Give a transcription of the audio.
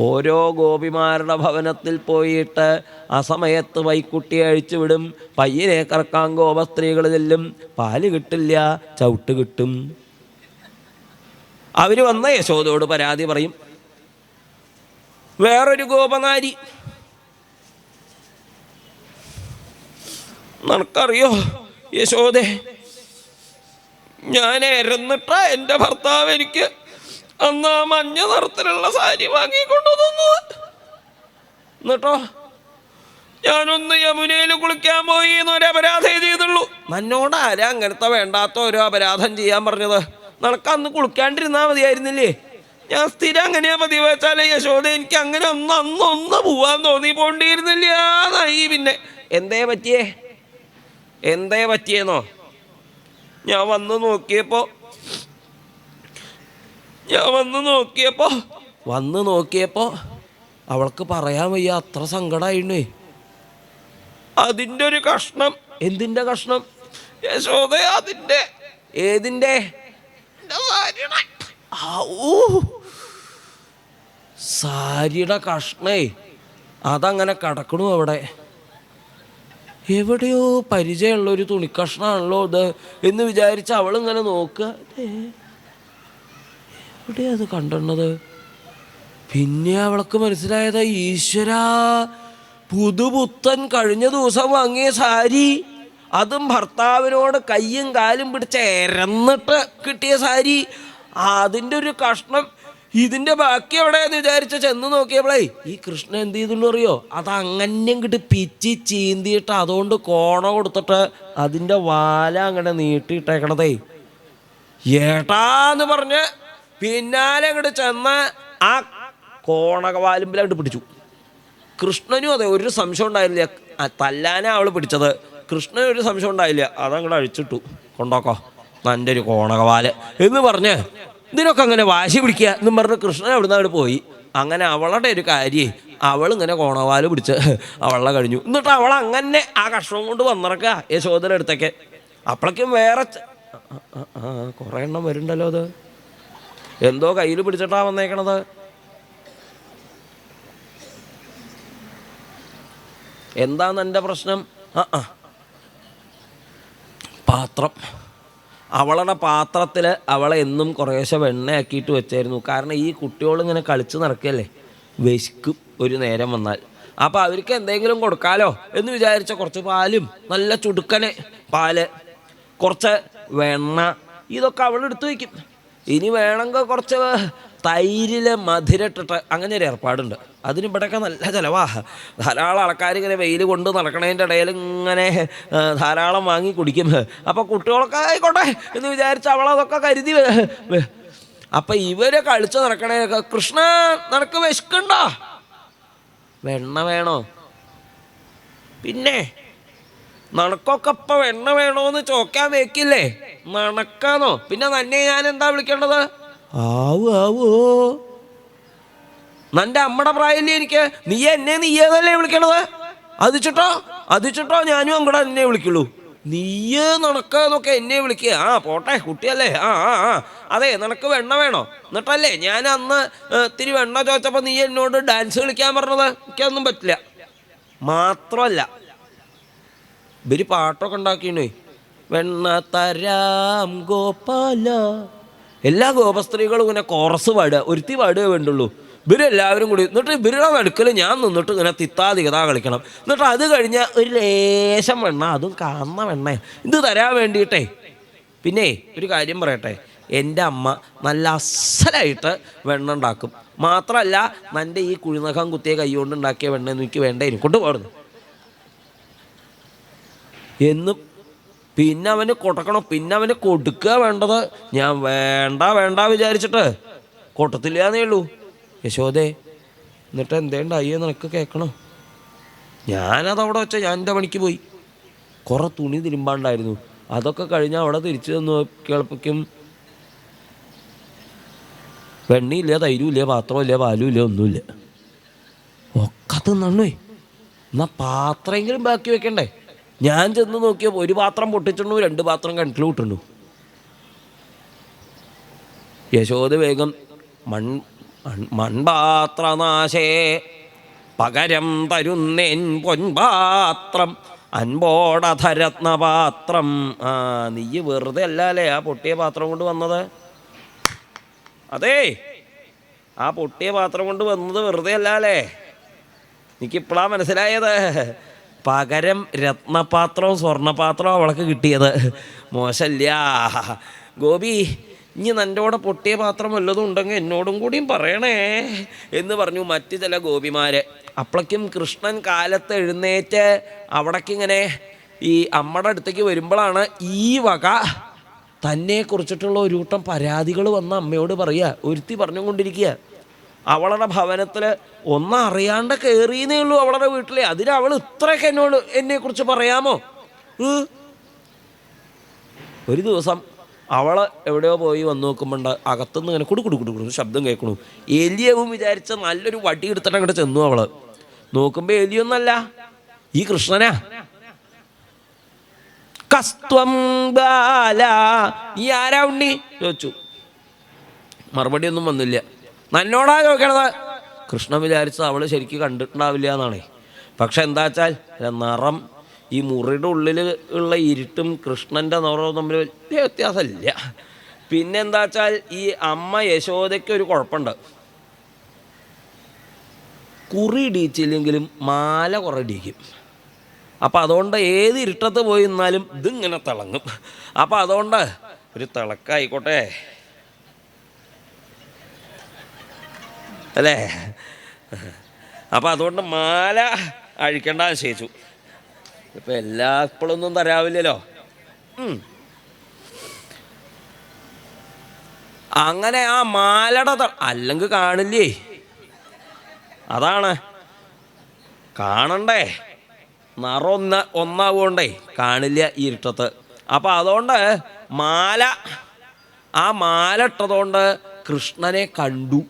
ഓരോ ഗോപിമാരുടെ ഭവനത്തിൽ പോയിട്ട് ആ സമയത്ത് വൈക്കുട്ടിയെ അഴിച്ചുവിടും. പയ്യനെ കറക്കാൻ ഗോപസ്ത്രീകൾ ചെല്ലും. പാല് കിട്ടില്ല, ചവിട്ട് കിട്ടും. അവർ വന്ന യശോദയോട് പരാതി പറയും. വേറൊരു ഗോപനാരി, നിനക്കറിയോ യശോദേ, ഞാൻ ഇരന്നിട്ടാ എൻ്റെ ഭർത്താവ് എനിക്ക് അന്ന് ആ മഞ്ഞ നിറത്തിലുള്ള സാരി വാങ്ങിക്കൊണ്ടു തന്നത്. എന്നിട്ടോ ഞാനൊന്ന് യമുനയിൽ കുളിക്കാൻ പോയി എന്നൊരു അപരാധം ചെയ്തുള്ളൂ. നന്നോട് ആരാ അങ്ങനത്തെ വേണ്ടാത്ത ഓരോ അപരാധം ചെയ്യാൻ പറഞ്ഞത്? നിനക്കന്ന് കുളിക്കാണ്ടിരുന്നാൽ മതിയായിരുന്നില്ലേ? ഞാൻ സ്ഥിരം അങ്ങനെയാ പതിവ് വെച്ചാലേ യശോദ, എനിക്ക് അങ്ങനെ അന്നൊന്ന് പോവാൻ തോന്നി, പോണ്ടിയിരുന്നില്ല എന്നായി. പിന്നെ എന്തേ പറ്റിയെന്നോ? ഞാൻ വന്ന് നോക്കിയപ്പോ അവൾക്ക് പറയാൻ വയ്യ, അത്ര സങ്കടമായിണ്ണേ. അതിൻ്റെ ഒരു കഷ്ണം. എന്തിൻ്റെ കഷ്ണം യശോദ? ഏതിൻ്റെ? സാരിയുടെ കഷ്ണേ, അതങ്ങനെ കിടക്കണു അവിടെ. എവിടെയോ പരിചയമുള്ളൊരു തുണിക്കഷ്ണമാണല്ലോ ഇത് എന്ന് വിചാരിച്ച് അവളിങ്ങനെ നോക്കുക. എവിടെയാ അത് കണ്ടത്? പിന്നെ അവൾക്ക് മനസ്സിലായത്, ഈശ്വരാ, പുതുപുത്തൻ കഴിഞ്ഞ ദിവസം വാങ്ങിയ സാരി, അതും ഭർത്താവിനോട് കയ്യും കാലും പിടിച്ച് ഇരന്നിട്ട് കിട്ടിയ സാരി, അതിൻ്റെ ഒരു കഷ്ണം. ഇതിൻ്റെ ബാക്കി എവിടെയെന്ന് വിചാരിച്ച ചെന്ന് നോക്കിയപ്പോളേ ഈ കൃഷ്ണൻ എന്ത് ചെയ്തെന്ന് അറിയോ? അതങ്ങനെ കിട്ടി പിച്ചി ചീന്തിയിട്ട് അതുകൊണ്ട് കോണ കൊടുത്തിട്ട് അതിൻ്റെ വാല അങ്ങനെ നീട്ടിയിട്ടേക്കണതേ. ഏട്ടാന്ന് പറഞ്ഞ് പിന്നാലെ അങ്ങോട്ട് ചെന്ന് ആ കോണകവാലുമ്പിലായിട്ട് പിടിച്ചു. കൃഷ്ണനും അതെ, ഒരു സംശയം ഉണ്ടായില്ല. തല്ലാനാ അവൾ പിടിച്ചത്. കൃഷ്ണന് ഒരു സംശയം ഉണ്ടായില്ല. അതങ്ങോട്ട് അഴിച്ചിട്ടു. കൊണ്ടോക്കോ എൻ്റെ ഒരു കോണകവാല് എന്ന് പറഞ്ഞ് ഇതിനൊക്കെ അങ്ങനെ വാശി പിടിക്കുക എന്നും പറഞ്ഞ് കൃഷ്ണൻ അവിടുന്ന് അവിടെ പോയി. അങ്ങനെ അവളുടെ ഒരു കാര്യം അവളിങ്ങനെ കോണവാല് പിടിച്ച് അവളെ കഴിഞ്ഞു. എന്നിട്ട് അവൾ അങ്ങനെ ആ കഷ്ണം കൊണ്ട് വന്നിറക്കുക യശോദയുടെ അടുത്തേക്ക്. അപ്പോഴേക്കും വേറെ കുറേ എണ്ണം വരുന്നുണ്ടല്ലോ. അത് എന്തോ കയ്യിൽ പിടിച്ചിട്ടാ വന്നേക്കണത്. എന്താന്ന് എൻ്റെ പ്രശ്നം? പാത്രം. അവളുടെ പാത്രത്തിൽ അവളെ എന്നും കുറേശ്ശെ വെണ്ണയാക്കിയിട്ട് വെച്ചായിരുന്നു. കാരണം ഈ കുട്ടികളിങ്ങനെ കളിച്ച് നടക്കുകയല്ലേ, വിശക്കും ഒരു നേരം വന്നാൽ. അപ്പോൾ അവർക്ക് എന്തെങ്കിലും കൊടുക്കാലോ എന്ന് വിചാരിച്ച കുറച്ച് പാലും, നല്ല ചുടുക്കനെ പാല്, കുറച്ച് വെണ്ണ, ഇതൊക്കെ അവളെടുത്ത് വയ്ക്കും. ഇനി വേണമെങ്കിൽ കുറച്ച് തൈരിൽ മധുരട്ടിട്ട് അങ്ങനെ ഒരു ഏർപ്പാടുണ്ട്. അതിന് ഇവിടെയൊക്കെ നല്ല ചിലവാ. ധാരാളം ആൾക്കാർ ഇങ്ങനെ വെയിൽ കൊണ്ട് നടക്കണതിൻ്റെ ഇടയിൽ ഇങ്ങനെ ധാരാളം വാങ്ങി കുടിക്കും. അപ്പോൾ കുട്ടികളൊക്കെ ആയിക്കോട്ടെ എന്ന് വിചാരിച്ച് അവളതൊക്കെ കരുതി. അപ്പം ഇവർ കളിച്ച് നടക്കണേക്കെ, കൃഷ്ണ നിനക്ക് വിശക്കണ്ടോ? വെണ്ണ വേണോ? പിന്നെ നണക്കൊക്കെ ഇപ്പം വെണ്ണ വേണോന്ന് ചോക്കാൻ വെക്കില്ലേ? നണക്കാന്നോ? പിന്നെ തന്നെ ഞാൻ എന്താ വിളിക്കേണ്ടത്? ആവോ, നിന്റെ അമ്മയുടെ പ്രായല്ലേ എനിക്ക്? നീയേന്നല്ലേ വിളിക്കണത്? അതിച്ചിട്ടോ ഞാനും അങ്ങോട്ട് എന്നെ വിളിക്കുള്ളൂ. നീയേ നടക്കാന്നൊക്കെ എന്നെ വിളിക്കുക. പോട്ടെ കുട്ടിയല്ലേ. അതെ, നിനക്ക് വെണ്ണ വേണോ? എന്നിട്ടല്ലേ ഞാൻ അന്ന് ഇത്തിരി വെണ്ണ ചോദിച്ചപ്പോൾ നീ എന്നോട് ഡാൻസ് കളിക്കാൻ പറഞ്ഞത്? എനിക്കൊന്നും പറ്റില്ല. മാത്രമല്ല ഇവര് പാട്ടൊക്കെ ഉണ്ടാക്കിയേ, വെണ്ണ തരാം ഗോപാല. എല്ലാ ഗോപസ്ത്രീകളും ഇങ്ങനെ കോറസ് പാടുക, ഒരുത്തി പാടുകയേ വേണ്ടുള്ളൂ. ഇവരെല്ലാവരും കൂടി എന്നിട്ട് ഇവരുടെ നടുക്കൽ ഞാൻ നിന്നിട്ട് ഇങ്ങനെ തിത്താതികത കളിക്കണം. എന്നിട്ട് അത് കഴിഞ്ഞാൽ ഒരു ലേശം വെണ്ണ, അതും കാണുന്ന വെണ്ണ ഇത് തരാൻ വേണ്ടിയിട്ടേ. പിന്നെ ഒരു കാര്യം പറയട്ടെ, എൻ്റെ അമ്മ നല്ല അസലായിട്ട് വെണ്ണ ഉണ്ടാക്കും. മാത്രമല്ല എൻ്റെ ഈ കുഴിനഖം കുത്തിയ കൈ കൊണ്ട് ഉണ്ടാക്കിയ വെണ്ണ എനിക്ക് വേണ്ട, എനിക്ക് കൊണ്ടുപോകുന്നു എന്നും. പിന്നെ അവന് കൊടുക്കണം, പിന്നെ അവന് കൊടുക്കുക വേണ്ടത്. ഞാൻ വേണ്ട വിചാരിച്ചിട്ട് കൊട്ടത്തില്ലാന്നേ ഉള്ളൂ. യശോദേ, എന്നിട്ട് എന്തേണ്ടായി നിനക്ക് കേൾക്കണോ? ഞാനതവിടെ വെച്ച ഞാൻ എൻ്റെ പണിക്ക് പോയി. കുറേ തുണി തിരുമ്പാണ്ടായിരുന്നു. അതൊക്കെ കഴിഞ്ഞാൽ അവിടെ തിരിച്ചു തന്നു കേൾപ്പിക്കും. വെണ്ണയില്ല, തൈരുമില്ല, പാത്രമില്ല, പാലുമില്ല, ഒന്നുമില്ല. ഒക്കെ തിന്നണേ. എന്നാൽ പാത്രമെങ്കിലും ബാക്കി വെക്കണ്ടേ? ഞാൻ ചെന്ന് നോക്കിയപ്പോൾ ഒരു പാത്രം പൊട്ടിച്ചിട്ടു, 2 പാത്രം കിണറ്റിൽ വിട്ടുണ്ടു. യശോദ വേഗം മൺപാത്രനാശേ പകരം തരുന്നേൻ പൊൻപാത്രം അൻപോടധരത്നപാത്രം. നീ വെറുതെ അല്ലേ ആ പൊട്ടിയ പാത്രം കൊണ്ട് വന്നത്. അതേ, ആ പൊട്ടിയ പാത്രം കൊണ്ട് വന്നത് വെറുതെ അല്ലേ. എനിക്കിപ്പോഴാ മനസ്സിലായത്. പകരം രത്നപാത്രവും സ്വർണ്ണപാത്രവും അവൾക്ക് കിട്ടിയത്. മോശമില്ല ഗോപി. ഇനി നിൻ്റെകൂടെ പൊട്ടിയ പാത്രം വല്ലതും ഉണ്ടെങ്കിൽ എന്നോടും കൂടിയും പറയണേ എന്ന് പറഞ്ഞു മറ്റു ചില ഗോപിമാർ. അപ്പോഴേക്കും കൃഷ്ണൻ കാലത്ത് എഴുന്നേറ്റ് അവിടേക്കിങ്ങനെ ഈ അമ്മയുടെ അടുത്തേക്ക് വരുമ്പോഴാണ് ഈ വക തന്നെ കുറിച്ചിട്ടുള്ള ഒരു കൂട്ടം പരാതികൾ വന്ന അമ്മയോട് പറയുക. ഒരുത്തി പറഞ്ഞുകൊണ്ടിരിക്കുക, അവളുടെ ഭവനത്തിൽ ഒന്നും അറിയാണ്ട് കയറിയെന്നേ ഉള്ളൂ അവളുടെ വീട്ടിൽ. അതിന് അവൾ ഇത്രയൊക്കെ എന്നെക്കുറിച്ച് പറയാമോ? ഒരു ദിവസം അവൾ എവിടെയോ പോയി വന്ന് നോക്കുമ്പോണ്ട് അകത്തുനിന്ന് ഇങ്ങനെ കുടുകുടുകുടു ശബ്ദം കേൾക്കണു. എലിയവും വിചാരിച്ച നല്ലൊരു വടി എടുത്തിട്ട് അങ്ങോട്ട് ചെന്നു. അവൾ നോക്കുമ്പോൾ എലിയൊന്നല്ല, ഈ കൃഷ്ണനാ. കസ്ത്വം ബാല, ഈ ആരാ ഉണ്ണി ചോദിച്ചു. മറുപടി ഒന്നും വന്നില്ല. നന്നോടാ ചോദിക്കണത്. കൃഷ്ണൻ വിചാരിച്ചത് അവൾ ശരിക്കും കണ്ടിട്ടുണ്ടാവില്ല എന്നാണ്. പക്ഷെ എന്താ വെച്ചാൽ നിറം, ഈ മുറിയുടെ ഉള്ളിൽ ഉള്ള ഇരുട്ടും കൃഷ്ണൻ്റെ നിറവും തമ്മിൽ വലിയ വ്യത്യാസമില്ല. പിന്നെന്താ വെച്ചാൽ ഈ അമ്മ യശോദയ്ക്ക് ഒരു കുഴപ്പമുണ്ട്. കുറി ഇടിച്ചില്ലെങ്കിലും മാല കുറേ ഇടിക്കും. അപ്പം അതുകൊണ്ട് ഏത് ഇരുട്ടത്ത് പോയി നിന്നാലും ഇതിങ്ങനെ തിളങ്ങും. അപ്പം അതുകൊണ്ട് ഒരു തിളക്കായിക്കോട്ടെ അല്ലേ. അപ്പം അതുകൊണ്ട് മാല അഴിക്കേണ്ട നിശ്ചയിച്ചു. ഇപ്പം എപ്പോഴൊന്നും തരാവില്ലല്ലോ. അങ്ങനെ ആ മാലയുടെ അല്ലെങ്കിൽ കാണില്ലേ, അതാണ് കാണണ്ടേ, നിറം ഒന്നാവുകൊണ്ടേ കാണില്ല ഈ ഇരുട്ടത്ത്. അപ്പം അതുകൊണ്ട് ആ മാല ഇട്ടതുകൊണ്ട് കൃഷ്ണനെ കണ്ടു.